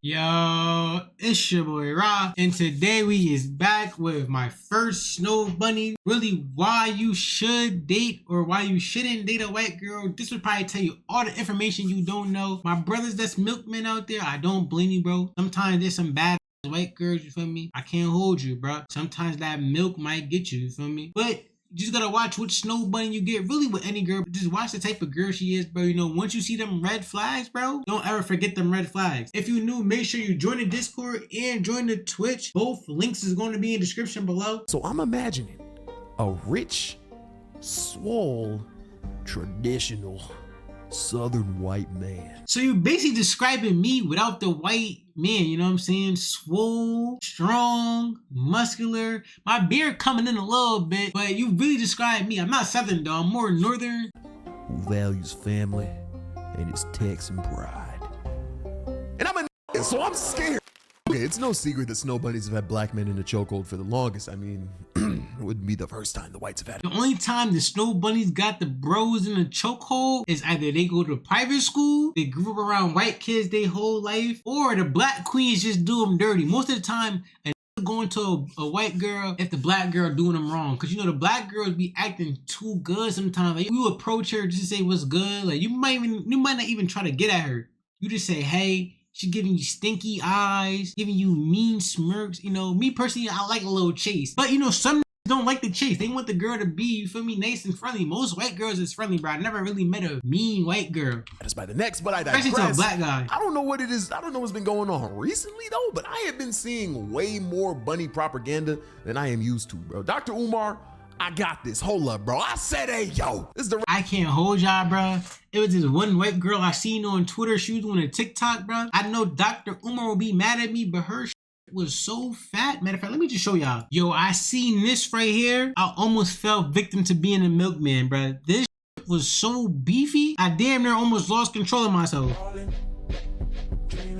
Yo, it's your boy Ra, and today we is back with my first snow bunny. Really, why you should date or why you shouldn't date a white girl. This would probably tell you all the information you don't know. My brothers that's milkmen out there, I don't blame you, bro. Sometimes there's some bad white girls, you feel me? I can't hold you, bro. Sometimes that milk might get you feel me? But you just gotta watch which snow bunny you get. Really with any girl, just watch the type of girl she is, bro. You know, once you see them red flags, bro, don't ever forget them red flags. If you new, make sure you join the Discord and join the Twitch. Both links is going to be in the description below. So I'm imagining a rich, swole, traditional Southern white man. So you're basically describing me without the white man, you know what I'm saying? Swole, strong, muscular. My beard coming in a little bit, but you really describe me. I'm not Southern though, I'm more Northern. Who values family and his Texan pride. And I'm a so I'm scared. Okay, it's no secret that snow bunnies have had black men in the chokehold for the longest. I mean, it wouldn't be the first time the whites have had it. The only time the snow bunnies got the bros in the chokehold is either they go to private school, they grew up around white kids their whole life, or the black queens just do them dirty. Most of the time, going to a white girl if the black girl doing them wrong, because you know the black girls be acting too good sometimes. Like you approach her just to say what's good, like you might not even try to get at her. You just say hey. She giving you stinky eyes, giving you mean smirks. You know, me personally, I like a little chase. But you know, some don't like the chase. They want the girl to be, you feel me, nice and friendly. Most white girls is friendly, bro. I never really met a mean white girl. That's by the next, but I digress. Especially to a black guy. I don't know what it is. I don't know what's been going on recently though, but I have been seeing way more bunny propaganda than I am used to, bro. Dr. Umar, I got this. Hold up, bro. I said, hey, yo. This is the I can't hold y'all, bro. It was this one white girl I seen on Twitter. She was doing a TikTok, bro. I know Dr. Umar will be mad at me, but her was so fat. Matter of fact, let me just show y'all. Yo, I seen this right here. I almost fell victim to being a milkman, bro. This was so beefy. I damn near almost lost control of myself.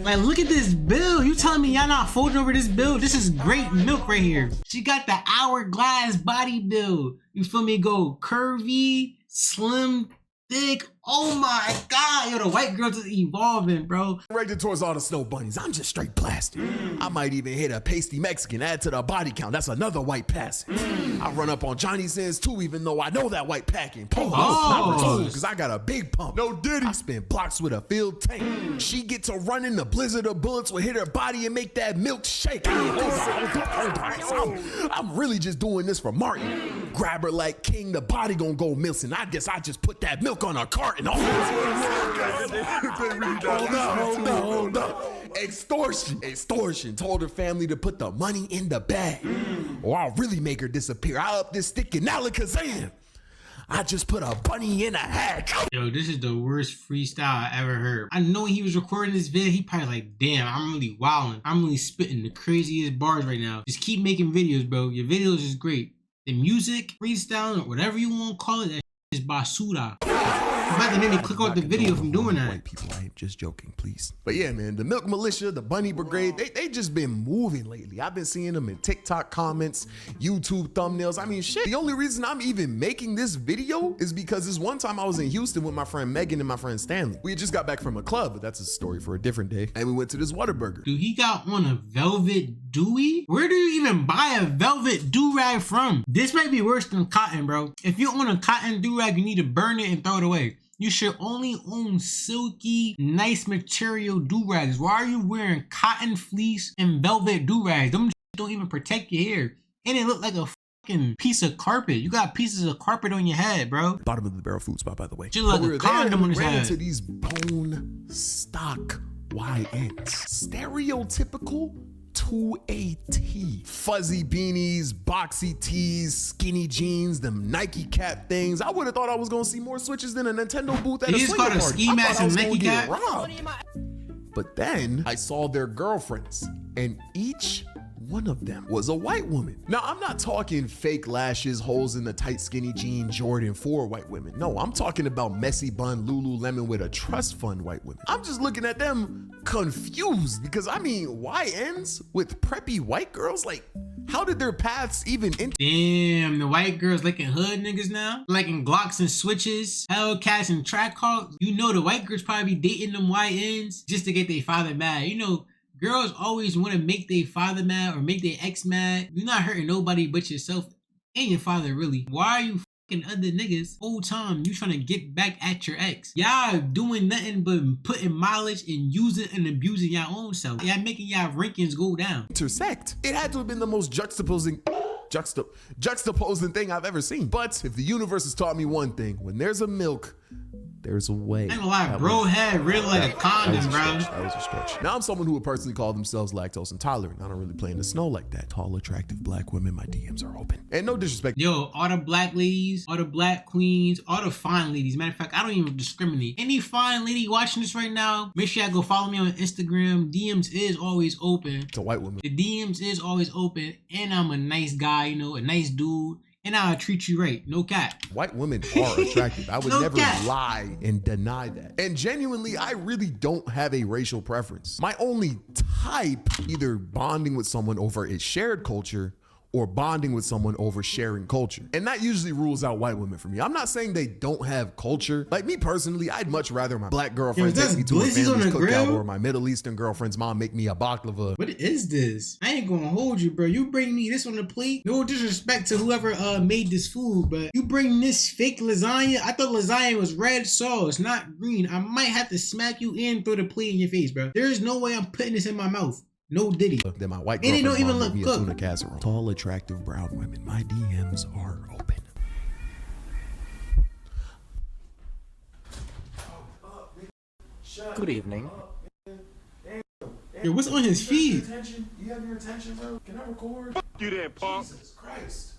Like, look at this bill. You telling me y'all not folding over this bill? This is great milk right here. She got the hourglass body build. You feel me? Go curvy, slim, thick. Oh my God. Yo, the white girl just evolving, bro. Directed towards all the snow bunnies. I'm just straight plastic. I might even hit a pasty Mexican, add to the body count. That's another white passing. I run up on Johnny Sins too, even though I know that white packing. Because I got a big pump. No diddy. I spin blocks with a filled tank. She get to run in the blizzard of bullets will hit her body and make that milk shake. Hold on. I'm really just doing this for Martin. Grab her like King, the body gonna go missing. I guess I just put that milk on her cart. Hold up. Extortion. Told her family to put the money in the bag. Or I'll really make her disappear. I up this stick and Alakazam. I just put a bunny in a hat. Yo, this is the worst freestyle I ever heard. I know he was recording this video. He probably like, damn, I'm really wilding. I'm really spitting the craziest bars right now. Just keep making videos, bro. Your videos is great. The music, freestyle, or whatever you want to call it, that is basura. You about to make me click out the video from doing that. White people, I am just joking, please. But yeah, man, the Milk Militia, the Bunny Brigade, they just been moving lately. I've been seeing them in TikTok comments, YouTube thumbnails. I mean, shit. The only reason I'm even making this video is because this one time I was in Houston with my friend Megan and my friend Stanley. We had just got back from a club, but that's a story for a different day. And we went to this Whataburger. Dude, he got on a velvet Dewey? Where do you even buy a velvet do-rag from? This might be worse than cotton, bro. If you own a cotton do-rag, you need to burn it and throw it away. You should only own silky, nice material do-rags. Why are you wearing cotton fleece and velvet do-rags? Them don't even protect your hair. And it look like a fucking piece of carpet. You got pieces of carpet on your head, bro. Bottom of the barrel food spot, by the way. Just like a condom on his head. Into these bone stock YNs. Stereotypical to a T. Fuzzy beanies, boxy tees, skinny jeans, them Nike cap things. I would have thought I was gonna see more switches than a Nintendo booth at a swinger party. You just called a ski mask and Nike cap? But then I saw their girlfriends, and each one of them was a white woman. Now, I'm not talking fake lashes, holes in the tight skinny jean Jordan for white women. No, I'm talking about messy bun Lululemon with a trust fund white women. I'm just looking at them confused because I mean, YNs with preppy white girls, like how did their paths even enter? Damn, the white girls liking hood niggas now? Liking Glocks and switches, Hellcats and track hawks. You know the white girls probably be dating them YNs just to get their father mad. You know, Girls always want to make their father mad or make their ex mad. You're not hurting nobody but yourself and your father, really. Why are you fucking other niggas whole time you trying to get back at your ex? Y'all doing nothing but putting mileage and using and abusing your own self. Y'all making y'all rankings go down. Intersect. It had to have been the most juxtaposing thing I've ever seen. But if the universe has taught me one thing, when there's a milk, there's a way. I ain't gonna lie, bro had really like a condom, bro. That was a stretch. Now I'm someone who would personally call themselves lactose intolerant. I don't really play in the snow like that. Tall, attractive black women, my DMs are open. And no disrespect. Yo, all the black ladies, all the black queens, all the fine ladies. Matter of fact, I don't even discriminate. Any fine lady watching this right now, make sure y'all go follow me on Instagram. DMs is always open. To white women. The DMs is always open. And I'm a nice guy, you know, a nice dude. And I'll treat you right. No cap. White women are attractive. I would No never cap. lie and deny that. And genuinely, I really don't have a racial preference. My only type, either bonding with someone over a shared culture or bonding with someone over sharing culture. And that usually rules out white women for me. I'm not saying they don't have culture. Like me personally, I'd much rather my black girlfriend take me to a family's cookout or my Middle Eastern girlfriend's mom make me a baklava. What is this? I ain't gonna hold you, bro. You bring me this on the plate. No disrespect to whoever made this food, but you bring this fake lasagna. I thought lasagna was red sauce, not green. I might have to smack you and throw the plate in your face, bro. There is no way I'm putting this in my mouth. No diddy. Then my white And it girlfriend's don't even mom look made me a cooked. tuna casserole. Tall, attractive brown women. My DMs are open. Good evening. Yo, what's on his feet? You have your attention, bro? Can I record? You there, punk? Jesus Christ.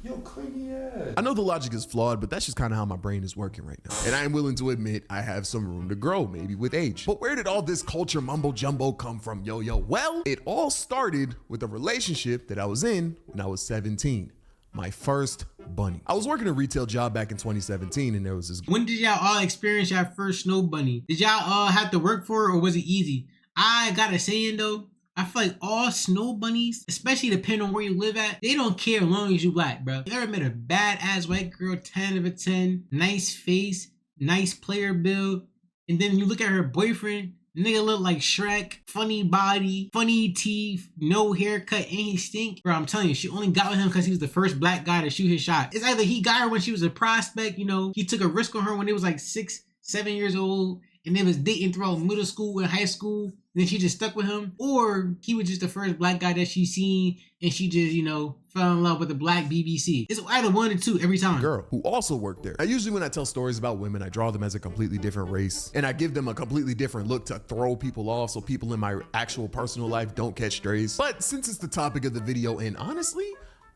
Yo, clingy ass. I know the logic is flawed, but that's just kind of how my brain is working right now. And I am willing to admit I have some room to grow, maybe with age. But where did all this culture mumbo jumbo come from, Yo-Yo? Well, it all started with a relationship that I was in when I was 17. My first bunny. I was working a retail job back in 2017 and there was this. When did y'all all experience your first snow bunny? Did y'all all have to work for it or was it easy? I got a saying though. I feel like all snow bunnies, especially depending on where you live at, they don't care as long as you black, bro. You ever met a badass white girl, 10 of a 10, nice face, nice player build, and then you look at her boyfriend, nigga look like Shrek, funny body, funny teeth, no haircut, and he stink. Bro, I'm telling you, she only got with him because he was the first black guy to shoot his shot. It's either he got her when she was a prospect, you know, he took a risk on her when they was like 6, 7 years old, and they was dating throughout middle school and high school. Then she just stuck with him, or he was just the first black guy that she seen and she just, you know, fell in love with the black BBC. It's either one or two every time. Girl who also worked there. Now, usually when I tell stories about women, I draw them as a completely different race and I give them a completely different look to throw people off so people in my actual personal life don't catch strays. But since it's the topic of the video, and honestly,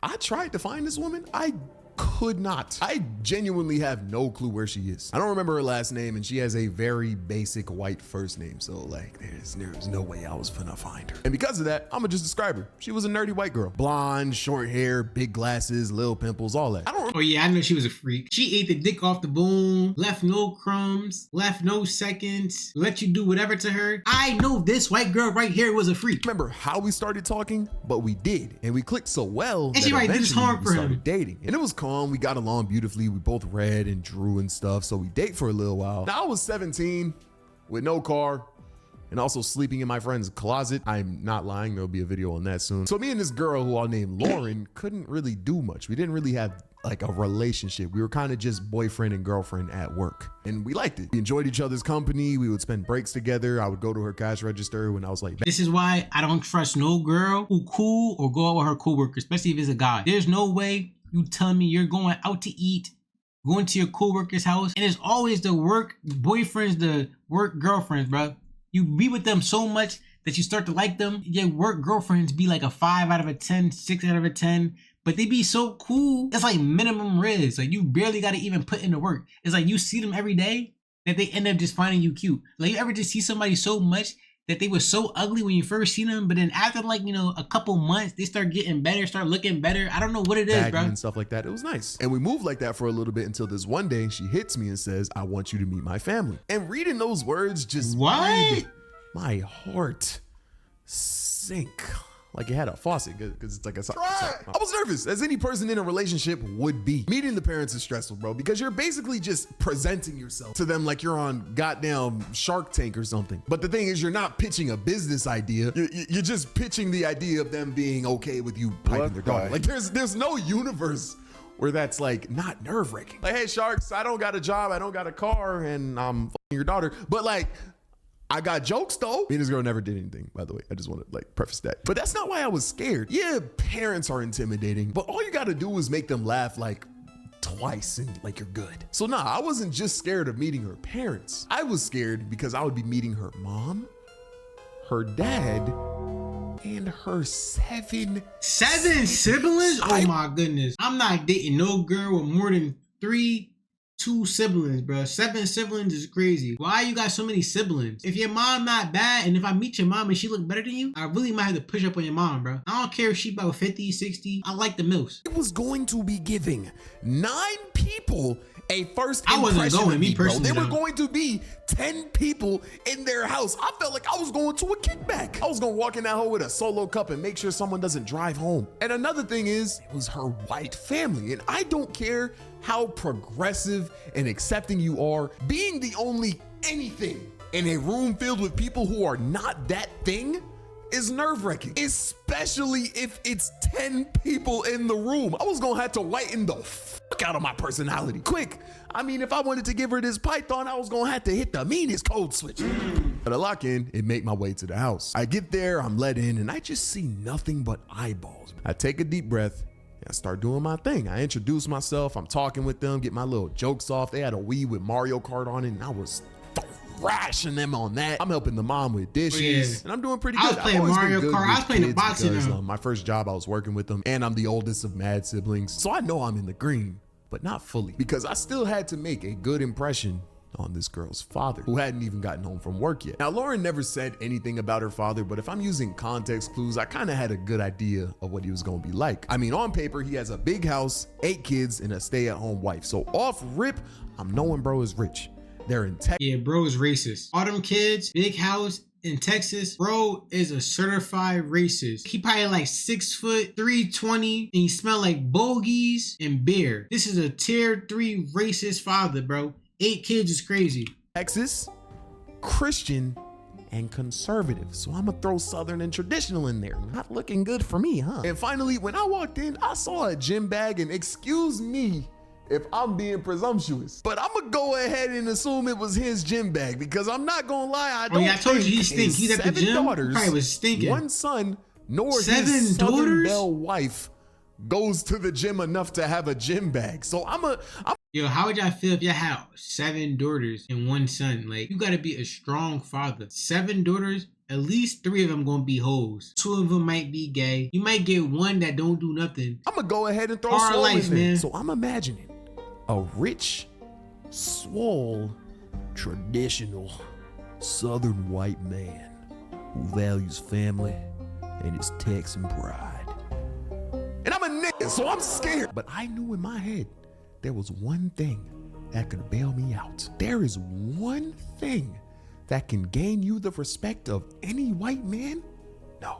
I tried to find this woman, I could not. I genuinely have no clue where she is. I don't remember her last name and she has a very basic white first name. So like there's no way I was finna find her. And because of that, I'ma just describe her. She was a nerdy white girl. Blonde, short hair, big glasses, little pimples, all that. Oh yeah, I know she was a freak. She ate the dick off the bone, left no crumbs, left no seconds, let you do whatever to her. I know this white girl right here was a freak. Remember how we started talking, but we did. And we clicked so well And that she did this eventually hard we for started him. dating. And it was calm. We got along beautifully. We both read and drew and stuff. So we date for a little while. Now I was 17 with no car and also sleeping in my friend's closet. I'm not lying. There'll be a video on that soon. So me and this girl who I'll name Lauren couldn't really do much. We didn't really have like a relationship. We were kind of just boyfriend and girlfriend at work and we liked it. We enjoyed each other's company. We would spend breaks together. I would go to her cash register when I was like, This is why I don't trust no girl who cool or go out with her coworker, especially if it's a guy. There's no way you tell me you're going out to eat, going to your coworker's house, and it's always the work boyfriends, the work girlfriends, bro. You be with them so much that you start to like them. Your work girlfriends be like a 5 out of a 10, 6 out of a 10, but they be so cool. It's like minimum riz. Like you barely got to even put in the work. It's like you see them every day that they end up just finding you cute. Like you ever just see somebody so much that they were so ugly when you first seen them, but then after like, you know, a couple months, they start getting better, start looking better. I don't know what it is, bro. and stuff like that. It was nice. And we moved like that for a little bit until this one day she hits me and says, I want you to meet my family. And reading those words just What? made my heart sink like it had a faucet because it's like a. I was nervous, as any person in a relationship would be. Meeting the parents is stressful, bro, because you're basically just presenting yourself to them like you're on goddamn Shark Tank or something. But the thing is, you're not pitching a business idea. You're just pitching the idea of them being okay with you piping their daughter. Like there's no universe where that's like not nerve-wracking. Like, hey, Sharks, I don't got a job, I don't got a car, and I'm fucking your daughter. But like, I got jokes though. Me and this girl never did anything, by the way. I just want to like preface that. But that's not why I was scared. Yeah, parents are intimidating, but all you got to do is make them laugh like twice and like you're good. So nah, I wasn't just scared of meeting her parents. I was scared because I would be meeting her mom, her dad, and her seven siblings. Oh my goodness. I'm not dating no girl with more than two siblings, bro. 7 siblings is crazy. Why you got so many siblings? If your mom not bad, and if I meet your mom and she look better than you, I really might have to push up on your mom, bro. I don't care if she about 50, 60. I like the milfs. It was going to be giving 9 people a first impression. I wasn't going, me bro. personally. They were going to be 10 people in their house. I felt like I was going to a kickback. I was going to walk in that hole with a solo cup and make sure someone doesn't drive home. And another thing is, it was her white family. And I don't care how progressive and accepting you are, being the only anything in a room filled with people who are not that thing is nerve-wracking, especially if it's 10 people in the room. I was gonna have to whiten the fuck out of my personality quick. I mean, if I wanted to give her this python, I was gonna have to hit the meanest code switch. But I lock in and make my way to the house. I get there, I'm let in, and I just see nothing but eyeballs. I take a deep breath, I start doing my thing. I introduce myself, I'm talking with them, get my little jokes off. They had a Wii with Mario Kart on it, and I was thrashing them on that. I'm helping the mom with dishes, and I'm doing pretty good. I was playing Mario Kart. I was playing the boxing. Because, my first job, I was working with them, and I'm the oldest of mad siblings. So I know I'm in the green, but not fully, because I still had to make a good impression on this girl's father, who hadn't even gotten home from work yet. Now, Lauren never said anything about her father, but if I'm using context clues, I kind of had a good idea of what he was going to be like. I mean, on paper, he has a big house, 8 kids, and a stay-at-home wife. So off rip, I'm knowing bro is rich. They're in Texas. Yeah, bro is racist. All them kids, big house in Texas, bro is a certified racist. He probably like 6 foot, 320, and he smell like bogeys and beer. This is a tier 3 racist father, bro. 8 kids is crazy. Texas, Christian, and conservative. So I'm gonna throw Southern and traditional in there. Not looking good for me, huh? And finally, when I walked in, I saw a gym bag, and excuse me if I'm being presumptuous, but I'm gonna go ahead and assume it was his gym bag, because I'm not gonna lie, I don't I told you he stinks. He's at the gym. Daughters, probably was stinking. 1 son, nor 7 his Southern daughters? Belle wife goes to the gym enough to have a gym bag. So I'm Yo, how would y'all feel if y'all had 7 daughters and 1 son? Like, you gotta be a strong father. 7 daughters, at least 3 of them gonna be hoes. 2 of them might be gay. You might get 1 that don't do nothing. I'm gonna go ahead and throw Hard swole life, in there. man. So I'm imagining a rich, swole, traditional Southern white man who values family and his Texan pride. And I'm a nigga, so I'm scared. But I knew in my head there was one thing that could bail me out. There is one thing that can gain you the respect of any white man. No.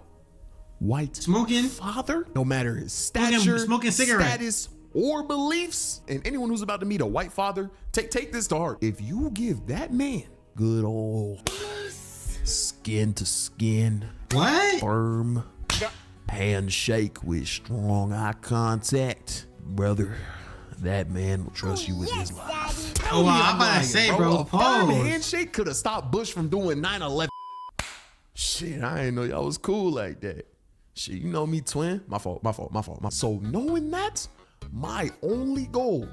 White Smoking? father, no matter his stature, smoking cigarettes, status, or beliefs. And anyone who's about to meet a white father, take this to heart. If you give that man good old skin to skin, what? firm handshake with strong eye contact, brother, that man will trust you with his life. Oh, wow, I'm about to say, bro, A firm pause. handshake could have stopped Bush from doing 9/11. Shit, I didn't know y'all was cool like that. Shit, you know me, twin. My fault. So knowing that, my only goal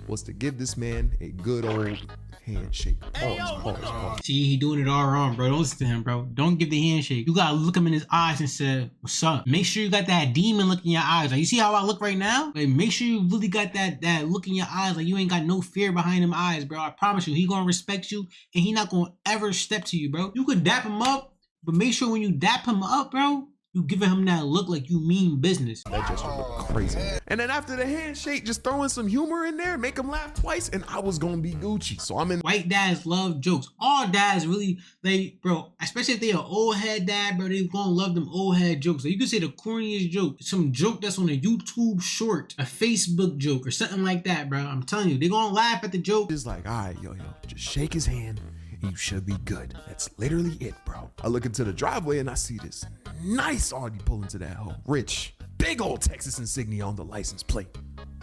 was to give this man a good old handshake. Pause. See, he doing it all wrong, bro. Don't listen to him, bro. Don't give the handshake. You gotta look him in his eyes and say, what's up? Make sure you got that demon look in your eyes. Like, you see how I look right now? Like, make sure you really got that look in your eyes. Like, you ain't got no fear behind them eyes, bro. I promise you, he gonna respect you, and he not gonna ever step to you, bro. You could dap him up, but make sure when you dap him up, bro, You giving him that look like you mean business. That gesture looked crazy. And then after the handshake, just throwing some humor in there, make him laugh twice, and I was gonna be Gucci. So I'm in. White dads love jokes. All dads really, bro, especially if they an old head dad, bro, they gonna love them old head jokes. So you can say the corniest joke, some joke that's on a YouTube short, a Facebook joke, or something like that, bro. I'm telling you, they gonna laugh at the joke. It's like, all right, yo, just shake his hand. You should be good. That's literally it, bro. I look into the driveway and I see this nice Audi pull into that hole. Rich, big old Texas insignia on the license plate.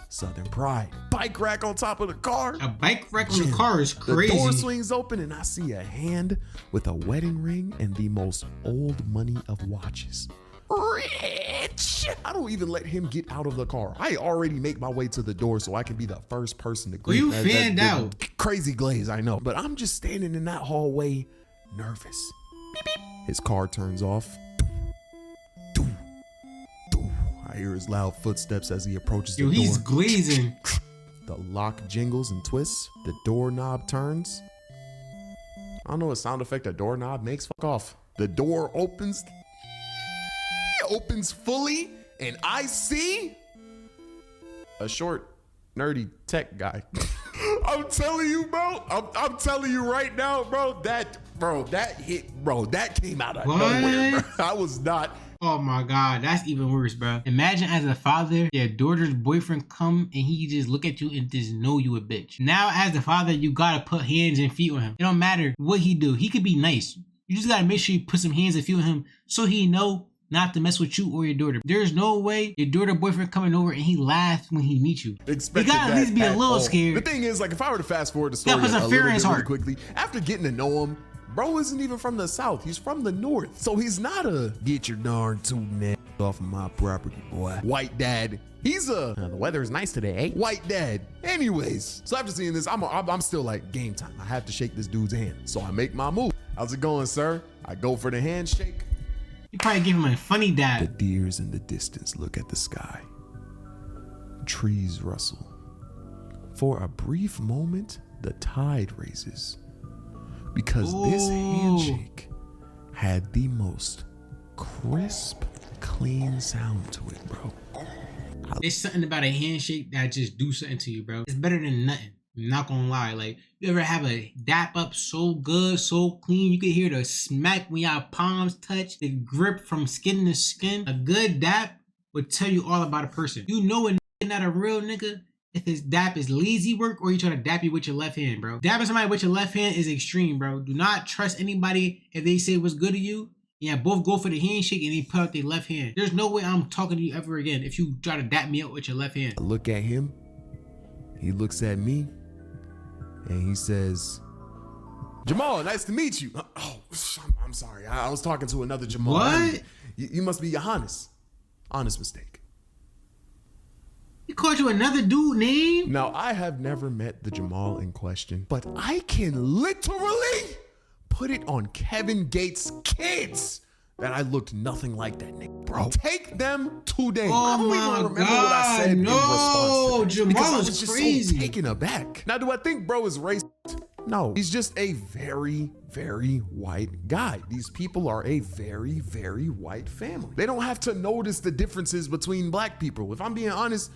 Southern pride. Bike rack on top of the car. A bike rack on the car is crazy. The door swings open and I see a hand with a wedding ring and the most old money of watches. Rich! I don't even let him get out of the car. I already make my way to the door so I can be the first person to greet. You fanned out. Crazy glaze, I know. But I'm just standing in that hallway, nervous. Beep, beep. His car turns off. I hear his loud footsteps as he approaches the door. He's glazing. The lock jingles and twists. The doorknob turns. I don't know what sound effect a doorknob makes. Fuck off. The door opens fully, and I see a short, nerdy tech guy. I'm telling you, bro. I'm telling you right now, bro. That came out of nowhere, bro. I was not. Oh my God, that's even worse, bro. Imagine as a father, your daughter's boyfriend come and he just look at you and just know you a bitch. Now, as a father, you gotta put hands and feet on him. It don't matter what he do. He could be nice. You just gotta make sure you put some hands and feet on him so he know not to mess with you or your daughter. There's no way your daughter boyfriend coming over and he laughs when he meets you. You gotta at least be a little scared. The thing is, like, if I were to fast forward the story a little bit really quickly, after getting to know him, bro isn't even from the South. He's from the North. So he's not a get your darn tootin' ass off of my property, boy. White dad. He's a the weather is nice today, eh? White dad. Anyways, so after seeing this, I'm still like, game time. I have to shake this dude's hand. So I make my move. How's it going, sir? I go for the handshake. You probably give him a funny dad. The deers in the distance look at the sky. Trees rustle. For a brief moment, the tide raises. Because this handshake had the most crisp, clean sound to it, bro. There's something about a handshake that just do something to you, bro. It's better than nothing. I'm not gonna lie. Like, you ever have a dap up so good, so clean, you can hear the smack when y'all palms touch, the grip from skin to skin. A good dap would tell you all about a person. You know a nigga not a real nigga if his dap is lazy work or you try to dap you with your left hand, bro. Dapping somebody with your left hand is extreme, bro. Do not trust anybody if they say what's good to you. Yeah, both go for the handshake and they put out their left hand. There's no way I'm talking to you ever again if you try to dap me up with your left hand. I look at him. He looks at me. And he says, Jamal, nice to meet you. Oh, I'm sorry. I was talking to another Jamal. What? You must be Johannes. Honest mistake. He called you another dude name? Now, I have never met the Jamal in question, but I can literally put it on Kevin Gates' kids that I looked nothing like that nigga, bro. Take them today. Oh, I don't even remember what I said in response to that, because I was just so taken aback. Now, do I think bro is racist? No, he's just a very, very white guy. These people are a very, very white family. They don't have to notice the differences between black people. If I'm being honest,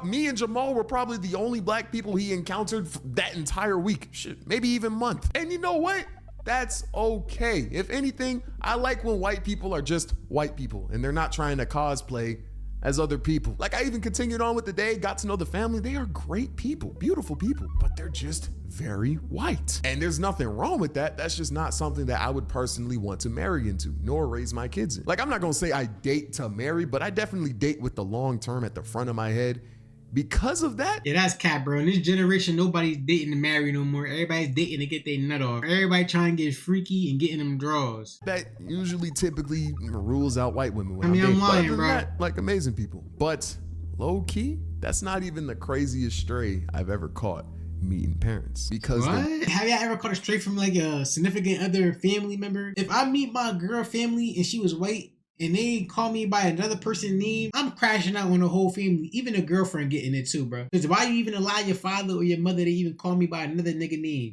me and Jamal were probably the only black people he encountered that entire week. Shit, maybe even month. And you know what? That's okay. If anything, I like when white people are just white people and they're not trying to cosplay as other people. Like, I even continued on with the day, got to know the family. They are great people, beautiful people, but they're just very white. And there's nothing wrong with that. That's just not something that I would personally want to marry into, nor raise my kids in. Like, I'm not gonna say I date to marry, but I definitely date with the long term at the front of my head. Because of that? Yeah, that's cap, bro. In this generation, nobody's dating to marry no more. Everybody's dating to get their nut off. Everybody trying to get freaky and getting them draws. That usually typically rules out white women. I'm lying, bro. That, like, amazing people. But low key, that's not even the craziest stray I've ever caught meeting parents. Because what? Have y'all ever caught a stray from like a significant other family member? If I meet my girl family and she was white, and they call me by another person's name, I'm crashing out on the whole family, even a girlfriend getting it too, bro. Because why you even allow your father or your mother to even call me by another nigga name?